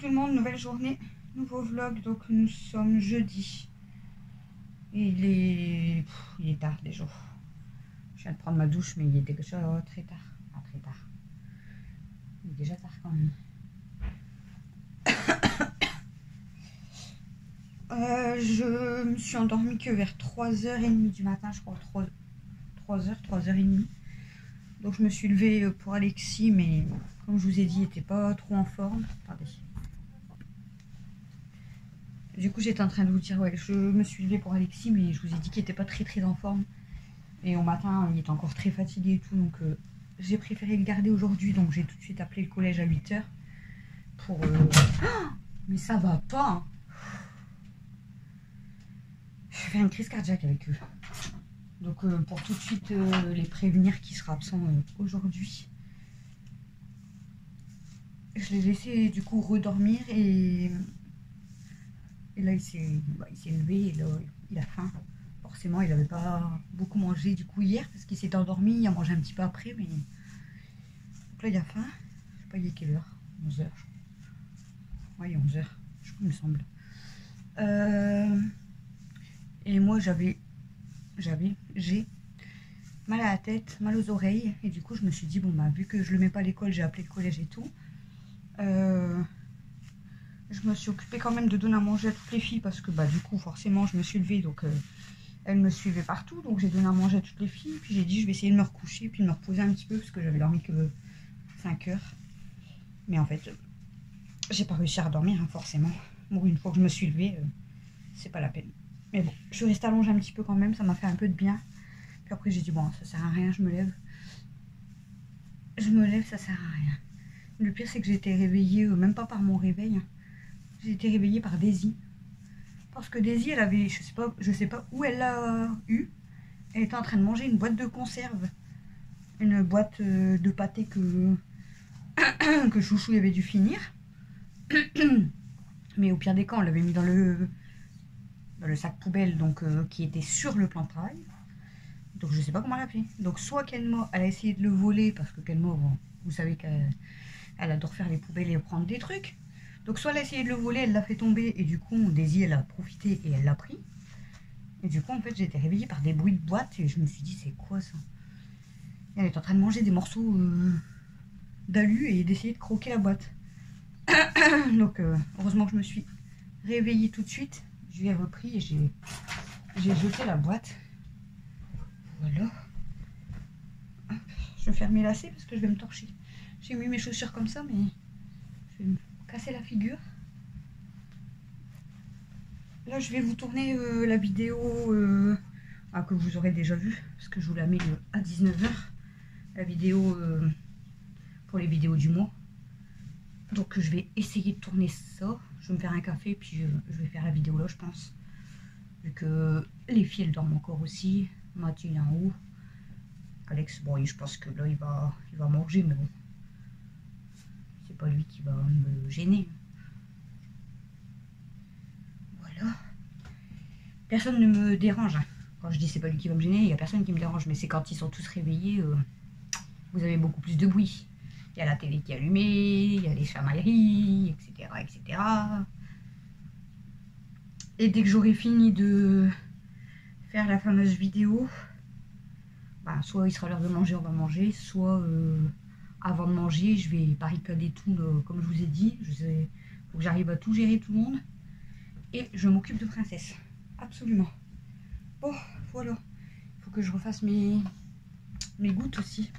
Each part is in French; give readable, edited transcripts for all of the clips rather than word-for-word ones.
tout le monde, nouvelle journée, nouveau vlog. Donc nous sommes jeudi. Et il est tard déjà. Je viens de prendre ma douche, mais il est déjà très tard. Ah, très tard. Il est déjà tard quand même. Je me suis endormie que vers 3h30 du matin, je crois. 3h, 3h30. Donc je me suis levée pour Alexis, mais comme je vous ai dit, il n'était pas trop en forme. Attendez. Du coup, j'étais en train de vous dire, ouais, je me suis levée pour Alexis, mais je vous ai dit qu'il n'était pas très en forme. Et au matin, il était encore très fatigué et tout, donc j'ai préféré le garder aujourd'hui. Donc j'ai tout de suite appelé le collège à 8h pour... Oh, mais ça va pas, hein. Je vais faire une crise cardiaque avec eux. Donc pour tout de suite les prévenir qu'il sera absent aujourd'hui. Je l'ai laissé du coup redormir et là il s'est levé et là il a faim. Forcément il n'avait pas beaucoup mangé du coup hier parce qu'il s'était endormi, il a mangé un petit peu après, mais donc là il a faim. Je sais pas il est quelle heure, 11h. Oui 11h, il me semble. Et moi j'ai mal à la tête, mal aux oreilles, et du coup je me suis dit bon bah vu que je le mets pas à l'école, j'ai appelé le collège et tout. Je me suis occupée quand même de donner à manger à toutes les filles parce que bah du coup forcément je me suis levée, donc elles me suivaient partout, donc j'ai donné à manger à toutes les filles, puis j'ai dit je vais essayer de me recoucher puis de me reposer un petit peu parce que j'avais dormi que 5 heures, mais en fait j'ai pas réussi à dormir hein, forcément. Bon, une fois que je me suis levée, c'est pas la peine, mais bon je suis restée allongée un petit peu quand même, ça m'a fait un peu de bien. Puis après j'ai dit bon ça sert à rien, je me lève, ça sert à rien. Le pire c'est que j'ai été réveillée même pas par mon réveil, j'ai été réveillée par Daisy. Parce que Daisy, elle avait, je sais pas où elle l'a eu. Elle était en train de manger une boîte de conserve. Une boîte de pâté que Chouchou avait dû finir. Mais au pire des cas, on l'avait mis dans le sac poubelle, donc qui était sur le plan de travail. Donc je sais pas comment elle a fait. Donc soit Kenmo, elle a essayé de le voler, parce que Kenmo, bon, vous savez qu'elle adore faire les poubelles et prendre des trucs. Donc soit elle a essayé de le voler, elle l'a fait tomber, et du coup Daisy elle a profité et elle l'a pris. Et du coup en fait j'ai été réveillée par des bruits de boîte et je me suis dit c'est quoi ça. Et elle est en train de manger des morceaux d'alu et d'essayer de croquer la boîte. Donc heureusement que je me suis réveillée tout de suite. Je lui ai repris et j'ai jeté la boîte. Voilà. Je vais faire mes lacets parce que je vais me torcher. J'ai mis mes chaussures comme ça, mais je vais me casser la figure. Là, je vais vous tourner la vidéo que vous aurez déjà vue, parce que je vous la mets à 19h. La vidéo pour les vidéos du mois. Donc, je vais essayer de tourner ça. Je vais me faire un café, puis je vais faire la vidéo là, je pense. Vu que les filles, elles dorment encore aussi. Mathieu, il est en haut. Alex, bon, je pense que là, il va manger, mais bon. C'est pas lui qui va me gêner. Voilà. Personne ne me dérange. Quand je dis c'est pas lui qui va me gêner, il n'y a personne qui me dérange. Mais c'est quand ils sont tous réveillés, vous avez beaucoup plus de bruit. Il y a la télé qui est allumée, il y a les chamailleries, etc., etc. Et dès que j'aurai fini de faire la fameuse vidéo, bah, soit il sera l'heure de manger, on va manger, soit avant de manger, je vais barricader tout, comme je vous ai dit. Il faut que j'arrive à tout gérer, tout le monde. Et je m'occupe de Princesse. Absolument. Bon, voilà. Il faut que je refasse mes gouttes aussi.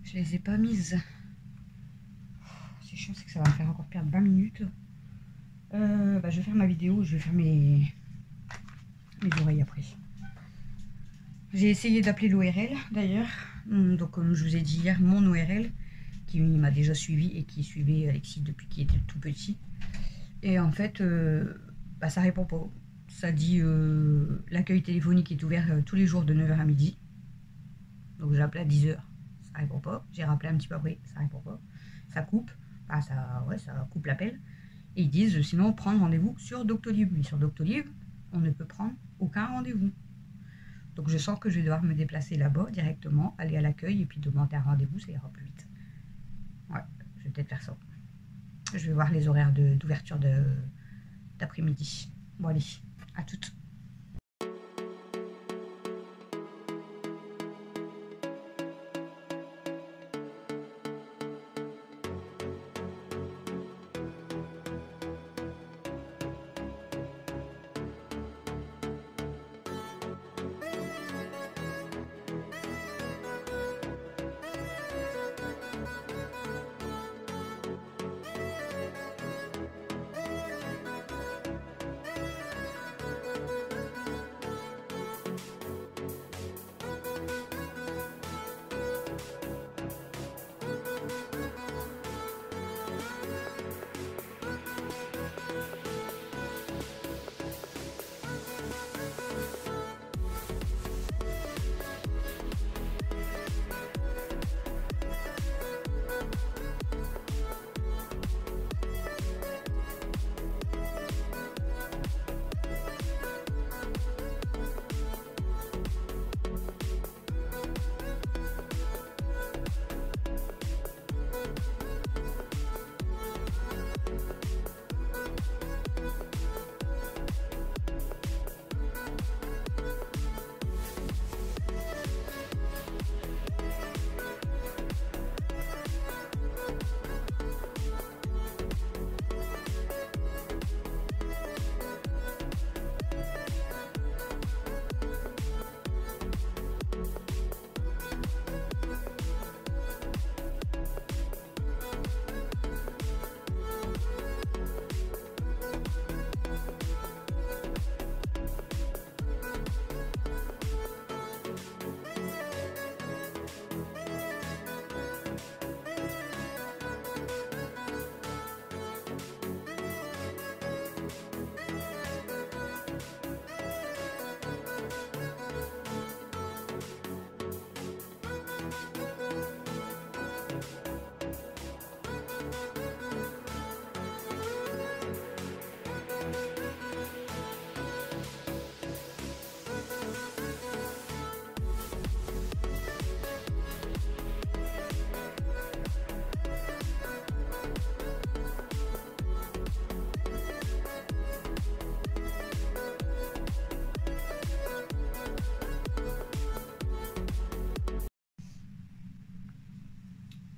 Je les ai pas mises. C'est chiant, c'est que ça va me faire encore perdre 20 minutes. Bah, je vais faire ma vidéo, je vais faire mes oreilles après. J'ai essayé d'appeler l'ORL d'ailleurs. Donc comme je vous ai dit hier, mon ORL, qui m'a déjà suivi et qui suivait Alexis depuis qu'il était tout petit. Et en fait, bah, ça répond pas. Ça dit l'accueil téléphonique est ouvert tous les jours de 9h à midi. Donc j'ai appelé à 10h, ça répond pas. J'ai rappelé un petit peu après, ça répond pas. Ça coupe, enfin, ça coupe l'appel. Et ils disent sinon prendre rendez-vous sur Doctolib. Mais sur Doctolib, on ne peut prendre aucun rendez-vous. Donc je sens que je vais devoir me déplacer là-bas directement, aller à l'accueil et puis demander un rendez-vous, ça ira plus vite. Ouais, je vais peut-être faire ça. je vais voir les horaires d'ouverture d'après-midi. Bon allez, à toutes.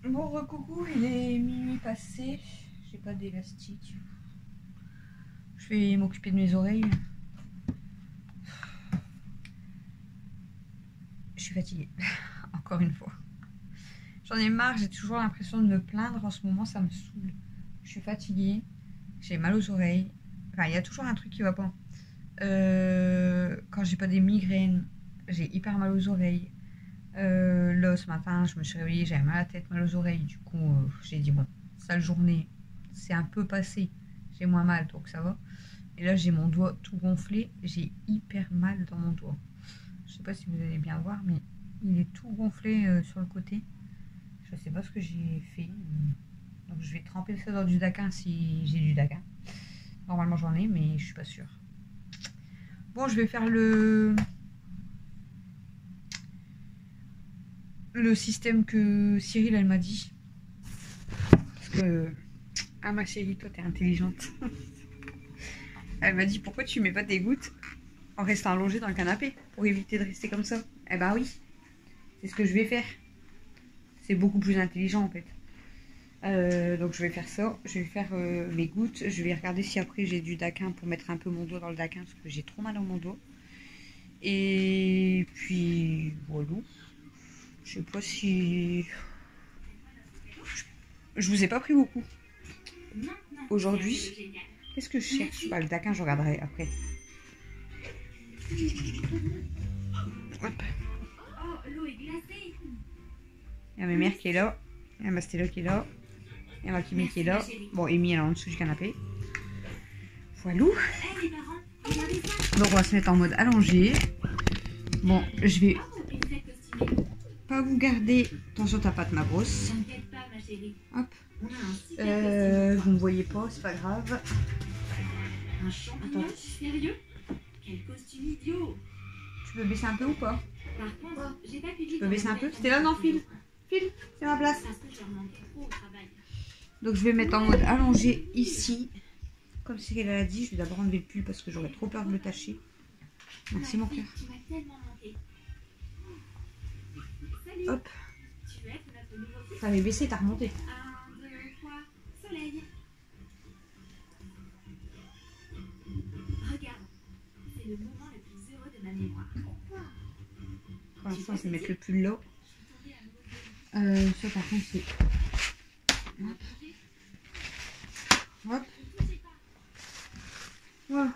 Bon, recoucou, il est minuit passé. J'ai pas d'élastique. Je vais m'occuper de mes oreilles. Je suis fatiguée. Encore une fois. J'en ai marre, j'ai toujours l'impression de me plaindre. En ce moment, ça me saoule. Je suis fatiguée. J'ai mal aux oreilles. Enfin, il y a toujours un truc qui va pas. Quand j'ai pas des migraines, j'ai hyper mal aux oreilles. Là, ce matin, je me suis réveillée, j'avais mal à la tête, mal aux oreilles. Du coup, j'ai dit, bon, sale journée, c'est un peu passé. J'ai moins mal, donc ça va. Et là, j'ai mon doigt tout gonflé. J'ai hyper mal dans mon doigt. Je sais pas si vous allez bien voir, mais il est tout gonflé sur le côté. Je sais pas ce que j'ai fait. Donc, je vais tremper ça dans du Dakin si j'ai du Dakin. Normalement, j'en ai, mais je suis pas sûre. Bon, je vais faire le système que Cyril, elle m'a dit. Parce que... Ah, ma chérie, toi, t'es intelligente. Elle m'a dit, pourquoi tu mets pas tes gouttes en restant allongée dans le canapé pour éviter de rester comme ça? Eh ben oui, c'est ce que je vais faire. C'est beaucoup plus intelligent, en fait. Donc, je vais faire ça. Je vais faire mes gouttes. Je vais regarder si après, j'ai du Dakin pour mettre un peu mon doigt dans le Dakin parce que j'ai trop mal dans mon doigt. Et puis, voilà. Je sais pas si... Je vous ai pas pris beaucoup. Aujourd'hui, qu'est-ce que je cherche? Bah, le Dakin, je regarderai après. Hop. Il y a ma mère qui est là. Il y a ma Stella qui est là. Il y a ma Kimi qui est là. Bon, Amy, elle est en dessous du canapé. Voilà. Donc, on va se mettre en mode allongé. Bon, je vais pas vous garder. Attention, t'as pas de ma brosse. Hop. Vous me voyez pas, c'est pas grave. Attends. Tu peux baisser un peu ou pas? Tu peux baisser un peu? C'était là, non, Phil? Phil, c'est ma place. Donc je vais mettre en mode allongé ici. Comme Cyril a dit, je vais d'abord enlever le pull parce que j'aurais trop peur de le tâcher. Merci mon cœur. Hop. T'avais baissé, t'as remonté. Pour l'instant, je vais mettre le pull là. Ça par contre c'est... Hop. Voilà.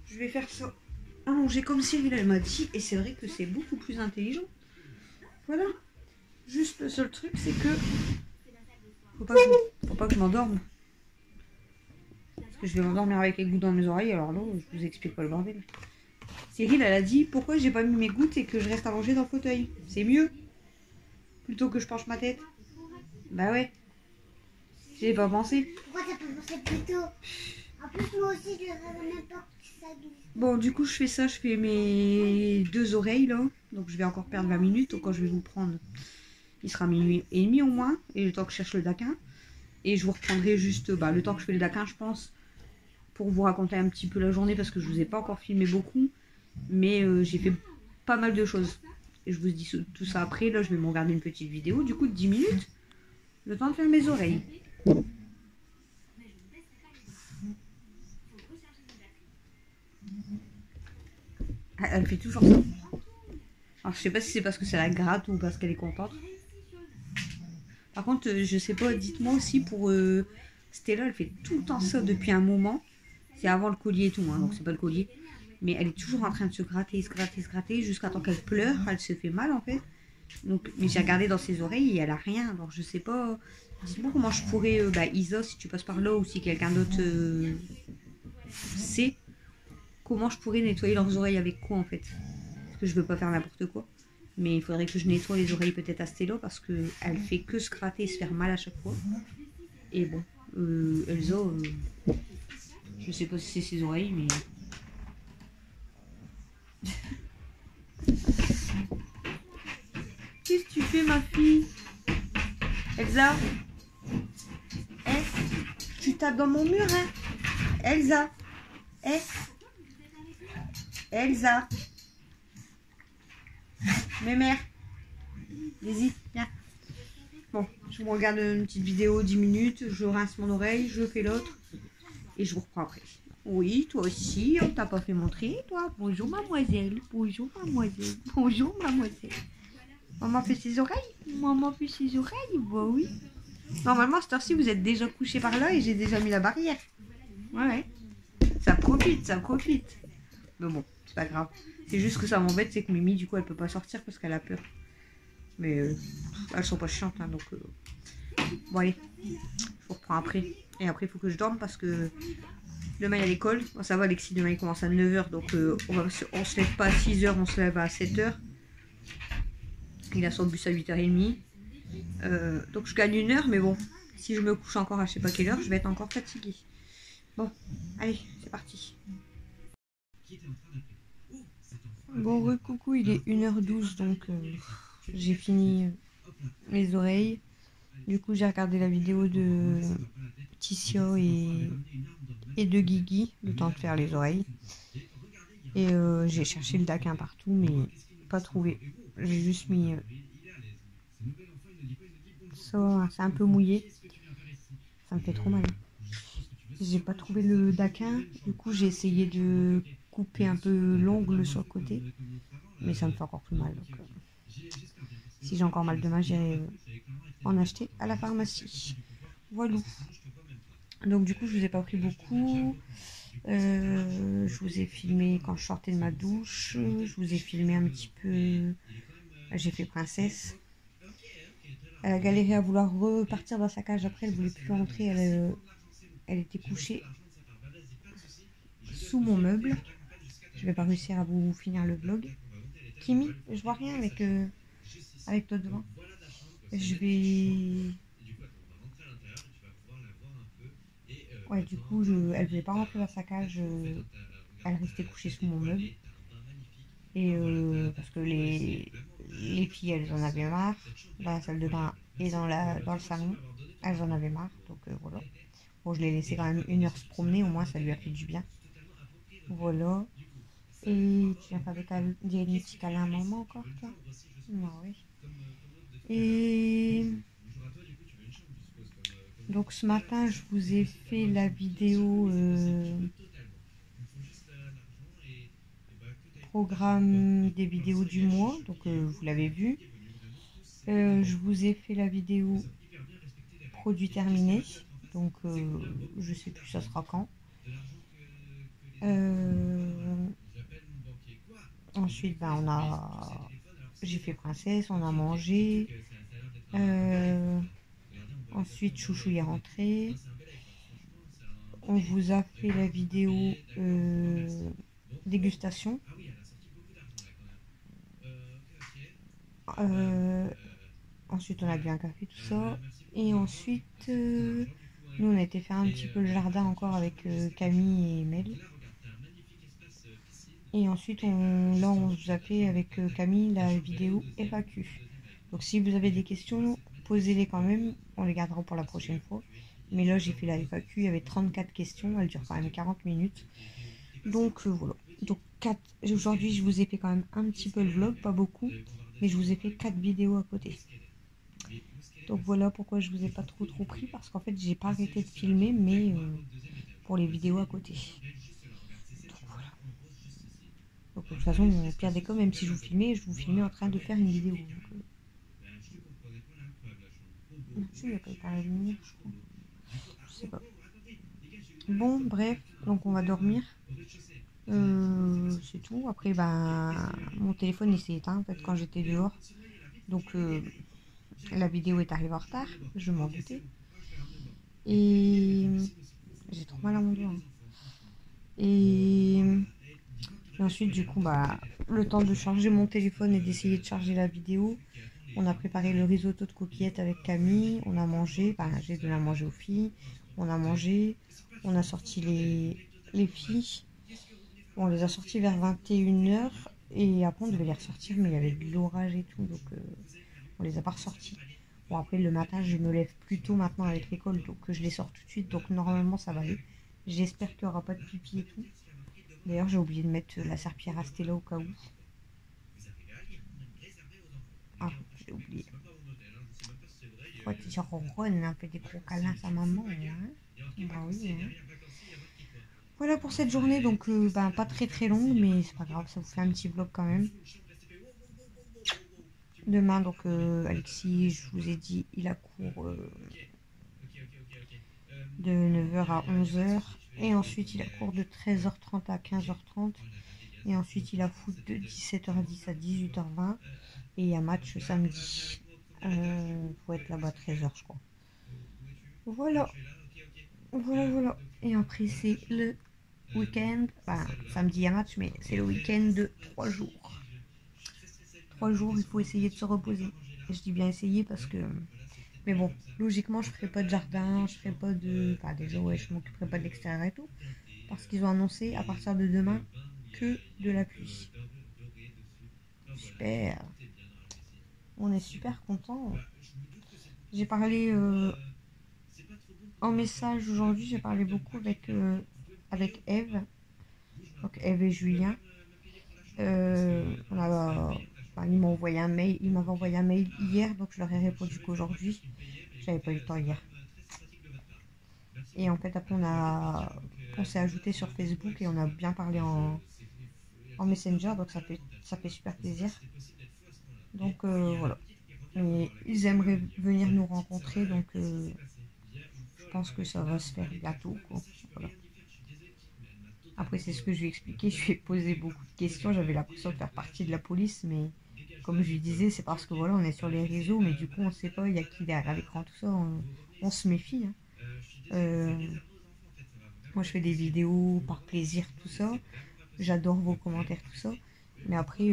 Je vais faire ça allongé comme Cyril elle m'a dit. Et c'est vrai que c'est beaucoup plus intelligent. Voilà. Juste le seul truc c'est que... Faut pas que je m'endorme. Parce que je vais m'endormir avec les gouttes dans mes oreilles. Alors là, je vous explique pas le bordel. Cyril elle a dit pourquoi j'ai pas mis mes gouttes et que je reste allongée dans le fauteuil. C'est mieux. Plutôt que je penche ma tête. Bah ouais. J'y ai pas pensé. Pourquoi t'as pas pensé plus tôt? En plus, moi aussi, je savais même pas que ça glisse. Bon, du coup, je fais ça. Je fais mes 2 oreilles, là. Donc, je vais encore perdre 20 minutes. Donc, quand je vais vous prendre, il sera minuit et demi au moins. Et le temps que je cherche le daquin. Et je vous reprendrai juste le temps que je fais le daquin, je pense. Pour vous raconter un petit peu la journée. Parce que je vous ai pas encore filmé beaucoup. Mais j'ai fait pas mal de choses. Et je vous dis tout ça après. Là, je vais me regarder une petite vidéo. Du coup, de 10 minutes. Le temps de faire mes oreilles. Elle fait toujours ça. Alors je sais pas si c'est parce que c'est la gratte ou parce qu'elle est contente. Par contre, je sais pas, dites-moi aussi pour Stella, elle fait tout le temps ça depuis un moment. C'est avant le collier et tout, hein, donc c'est pas le collier. Mais elle est toujours en train de se gratter, jusqu'à temps qu'elle pleure. Elle se fait mal en fait. Donc, mais j'ai regardé dans ses oreilles et elle a rien. Alors je sais pas. Dites-moi comment je pourrais, Isa, si tu passes par là ou si quelqu'un d'autre sait, comment je pourrais nettoyer leurs oreilles avec quoi en fait. Parce que je veux pas faire n'importe quoi. Mais il faudrait que je nettoie les oreilles peut-être à Stella parce qu'elle fait que se gratter et se faire mal à chaque fois. Et bon, Elsa, je sais pas si c'est ses oreilles, mais... Qu'est-ce que tu fais ma fille? Elsa? Tu tapes dans mon mur, hein? Elsa? Elsa? Mes mères? Vas-y, viens. Bon, je me regarde une petite vidéo, 10 minutes, je rince mon oreille, je fais l'autre et je vous reprends après. Oui, toi aussi, on t'a pas fait montrer, toi. Bonjour mademoiselle, bonjour mademoiselle, bonjour mademoiselle. Maman fait ses oreilles? Maman fait ses oreilles? Bah oui. Normalement, à cette heure-ci, vous êtes déjà couché par là et j'ai déjà mis la barrière. Ouais. Ça profite, ça profite. Mais bon, c'est pas grave. C'est juste que ça m'embête, c'est que Mimi, du coup, elle peut pas sortir parce qu'elle a peur. Mais elles sont pas chiantes, hein, donc... Bon, allez, je vous reprends après. Et après, il faut que je dorme parce que demain, il y a l'école. Bon, ça va, Alexis, demain, il commence à 9 h. Donc, on se lève pas à 6 h, on se lève à 7 h. Il a son bus à 8 h 30. Donc, je gagne 1 heure, mais bon, si je me couche encore à je sais pas quelle heure, je vais être encore fatiguée. Bon, allez, c'est parti. Bon, coucou, il est 1 h 12, donc j'ai fini mes oreilles. Du coup, j'ai regardé la vidéo de Ticia et de Guigui, le temps de faire les oreilles. Et j'ai cherché le daquin partout, mais pas trouvé. J'ai juste mis ça, c'est un peu mouillé. Ça me fait trop mal. J'ai pas trouvé le daquin. Du coup, j'ai essayé de couper un peu l'ongle sur le côté. Mais ça me fait encore plus mal. Donc, si j'ai encore mal demain, j'irai en acheter à la pharmacie. Voilà. Donc du coup, je vous ai pas pris beaucoup. Je vous ai filmé quand je sortais de ma douche. Je vous ai filmé un petit peu. J'ai fait princesse. Elle a galéré à vouloir repartir dans sa cage. Après, elle voulait plus rentrer. Elle était couchée sous mon meuble. Je vais pas réussir à vous finir le vlog. Kimi, je vois rien avec toi devant. Je vais... Ouais, du coup, elle voulait pas rentrer dans sa cage. Elle restait couchée sous mon meuble. Et parce que les filles, elles en avaient marre. Dans la salle de bain et dans le salon. elles en avaient marre, donc voilà. Bon, je l'ai laissé quand même 1 heure se promener, au moins ça lui a fait du bien. Voilà. Et tu viens faire des petits câlins à maman encore, toi? Ah oui. Et donc ce matin, je vous ai fait la vidéo programme des vidéos du mois, donc vous l'avez vu. Je vous ai fait la vidéo produit terminé, donc je sais plus ça sera quand. Ensuite, j'ai fait princesse, on a mangé. Ensuite, chouchou est rentré. On vous a fait la vidéo dégustation. Ensuite, on a bu un café, tout ça. Et ensuite, nous, on a été faire un petit peu le jardin encore avec Camille et Mel. Et ensuite, on vous a fait avec Camille la vidéo FAQ. Donc, si vous avez des questions, posez-les quand même. On les gardera pour la prochaine fois. Mais là, j'ai fait la FAQ. Il y avait 34 questions. Elle dure quand même 40 minutes. Donc, voilà. Donc, aujourd'hui, je vous ai fait quand même un petit peu le vlog, pas beaucoup. Mais je vous ai fait 4 vidéos à côté. Donc, voilà pourquoi je vous ai pas trop pris. Parce qu'en fait, j'ai pas arrêté de filmer, mais pour les vidéos à côté. Donc, voilà. Donc, de toute façon, au pire des cas, même si je vous filmais en train de faire une vidéo. Donc, il n'y a pas été à la lumière, je crois. Je sais pas. Bon, bref, donc on va dormir. C'est tout. Après, mon téléphone il s'est éteint en fait quand j'étais dehors. Donc la vidéo est arrivée en retard, je m'en doutais. Et j'ai trop mal à mon doigt. Hein. Et ensuite, du coup, le temps de charger mon téléphone et d'essayer de charger la vidéo, on a préparé le risotto de coquillettes avec Camille. On a mangé, j'ai donné à manger aux filles. On a mangé, on a sorti les filles. On les a sortis vers 21 h et après on devait les ressortir, mais il y avait de l'orage et tout, donc on les a pas ressortis. Bon, après le matin, je me lève plus tôt maintenant avec l'école, donc je les sors tout de suite, donc normalement ça va aller. J'espère qu'il n'y aura pas de pipi et tout. D'ailleurs, j'ai oublié de mettre la serpillière à Stella au cas où. Ah, j'ai oublié. Ouais, tu ronronne, un peu des gros câlins à sa maman. Hein. Bah oui. Hein. Voilà pour cette journée, donc pas très longue, mais c'est pas grave, ça vous fait un petit vlog quand même. Demain, donc Alexis, je vous ai dit, il a cours de 9 h à 11 h. Et ensuite, il a cours de 13 h 30 à 15 h 30. Et ensuite, il a foot de 17 h 10 à 18 h 20. Et il y a match samedi. Faut être là-bas à 13 h, je crois. Voilà. Voilà. Et après, c'est le week-end. Samedi, il y a match, mais c'est le week-end de 3 jours. 3 jours, il faut essayer de se reposer. Et je dis bien essayer parce que... Mais bon, logiquement, je ferai pas de jardin, je ferai pas de... déjà, ouais, je m'occuperai pas de l'extérieur et tout. Parce qu'ils ont annoncé, à partir de demain, que de la pluie. Super. On est super contents. J'ai parlé en message aujourd'hui, j'ai parlé beaucoup avec Eve. Donc Eve et Julien. Il m'a envoyé un mail. Il m'avait envoyé un mail hier, donc je leur ai répondu qu'aujourd'hui. J'avais pas eu le temps hier. Et en fait, après, on s'est ajouté sur Facebook et on a bien parlé en Messenger, donc ça fait super plaisir. Donc voilà. Et ils aimeraient venir nous rencontrer, donc je pense que ça va se faire bientôt. Quoi. Voilà. Après, c'est ce que je lui ai expliqué. Je lui ai posé beaucoup de questions. J'avais l'impression de faire partie de la police, mais comme je lui disais, c'est parce que voilà, on est sur les réseaux, mais du coup, on ne sait pas, il y a qui derrière l'écran, tout ça. On se méfie. Hein. Moi, je fais des vidéos par plaisir, tout ça. J'adore vos commentaires, tout ça. Mais après,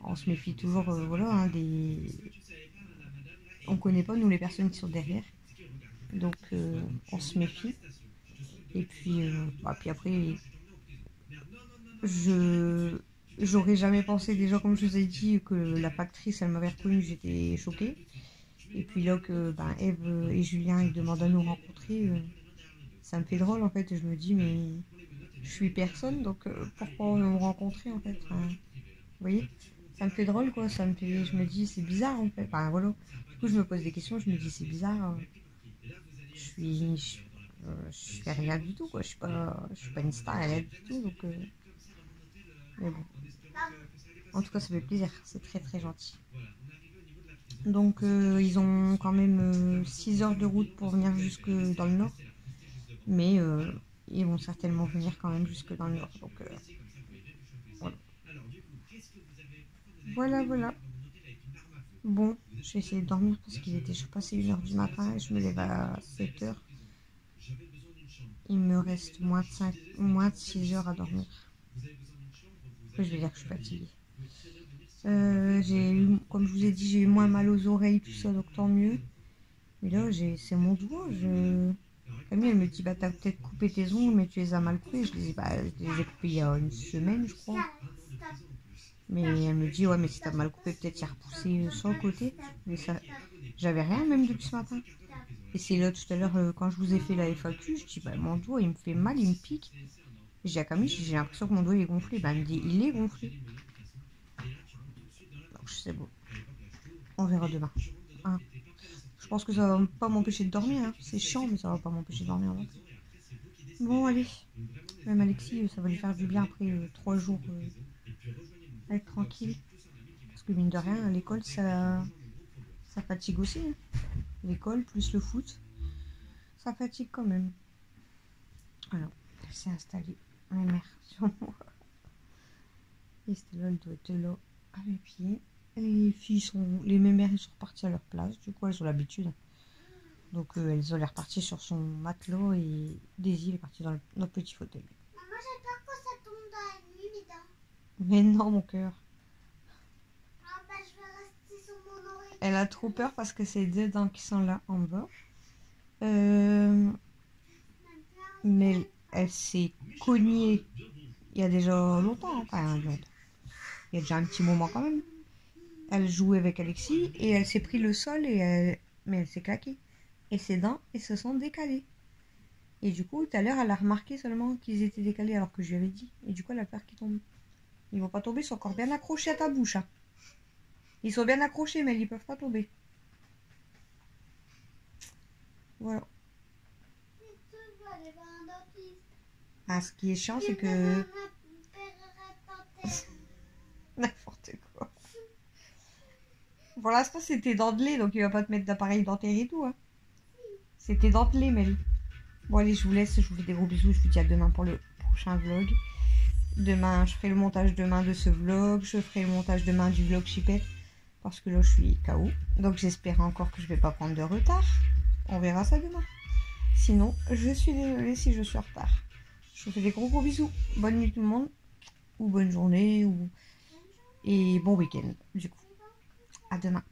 on se méfie toujours, voilà, on connaît pas, nous, les personnes qui sont derrière. Donc, on se méfie. Et puis, puis après, j'aurais jamais pensé, déjà, comme je vous ai dit, que la factrice, elle m'avait reconnue, j'étais choquée. Et puis là que ben, Eve et Julien ils demandent à nous rencontrer, ça me fait drôle en fait. Je me dis mais je suis personne donc pourquoi nous rencontrer en fait. Enfin, vous voyez, ça me fait drôle quoi. Je me dis c'est bizarre en fait. Enfin voilà. Du coup je me pose des questions. Je me dis c'est bizarre. Je fais rien du tout quoi. Je suis pas une star rien du tout donc. Mais bon. En tout cas ça fait plaisir. C'est très très gentil. Donc ils ont quand même 6 heures de route pour venir jusque dans le nord. Mais ils vont certainement venir quand même jusque dans le nord. Donc voilà. Voilà. Bon, je vais essayer de dormir parce qu'il était je passé 1h du matin et je me lève à 7h. Il me reste moins de 6 heures à dormir. Après, je vais dire que je suis fatiguée. Comme je vous ai dit, j'ai eu moins mal aux oreilles, tout ça, donc tant mieux. Mais là, c'est mon doigt. Camille, elle me dit, bah t'as peut-être coupé tes ongles, mais tu les as mal coupés. Je les ai coupés il y a une semaine, je crois. Mais elle me dit, ouais, mais si t'as mal coupé, peut-être y a repoussé sur le côté. Mais ça, j'avais rien même depuis ce matin. Et c'est là, tout à l'heure, quand je vous ai fait la FAQ, je dis, bah mon doigt, il me fait mal, il me pique. Je dis à Camille, j'ai l'impression que mon doigt il est gonflé. Bah, elle me dit, il est gonflé. Donc, je sais bon. On verra demain. Hein. Je pense que ça va pas m'empêcher de dormir. Hein. C'est chiant, mais ça va pas m'empêcher de dormir. Donc. Bon, allez. Même Alexis, ça va lui faire du bien après 3 jours être tranquille. Parce que mine de rien, à l'école, ça fatigue aussi. Hein. L'école plus le foot, ça fatigue quand même. Alors, elle s'est installée, ma mère, sur moi. Et Stella, elle doit être là, à mes pieds. Les mères, elles sont reparties à leur place. Du coup, elles ont l'habitude. Donc, elles ont l'air reparties sur son matelot et Daisy, elle est partie dans notre petit fauteuil. Maman, j'ai peur que ça tombe dans la nuit, mes dents. Mais non, mon cœur. Ah, bah, je vais rester sur mon oreille. Elle a trop peur parce que c'est 2 dents qui sont là en bas. Mais elle s'est cognée il y a déjà longtemps. Enfin, longtemps. Il y a déjà un petit moment quand même. Elle jouait avec Alexis et elle s'est pris le sol mais elle s'est claquée. Et ses dents, elles se sont décalées. Et du coup, tout à l'heure, elle a remarqué seulement qu'ils étaient décalés alors que je lui avais dit. Et du coup, elle a peur qu'ils tombent. Ils vont pas tomber, ils sont encore bien accrochés à ta bouche. Hein. Ils sont bien accrochés, mais ils peuvent pas tomber. Voilà. Ah, ce qui est chiant, c'est que... N'importe quoi. Pour l'instant, c'était dentelé, donc il va pas te mettre d'appareil dentaire et tout. Hein. C'était dentelé, Mel. Bon, allez, je vous laisse. Je vous fais des gros bisous. Je vous dis à demain pour le prochain vlog. Demain, je ferai le montage demain de ce vlog. Je ferai le montage demain du vlog Chipette. Parce que là, je suis KO. Donc, j'espère encore que je vais pas prendre de retard. On verra ça demain. Sinon, je suis désolée si je suis en retard. Je vous fais des gros bisous. Bonne nuit tout le monde. Ou bonne journée. Et bon week-end, du coup. À demain.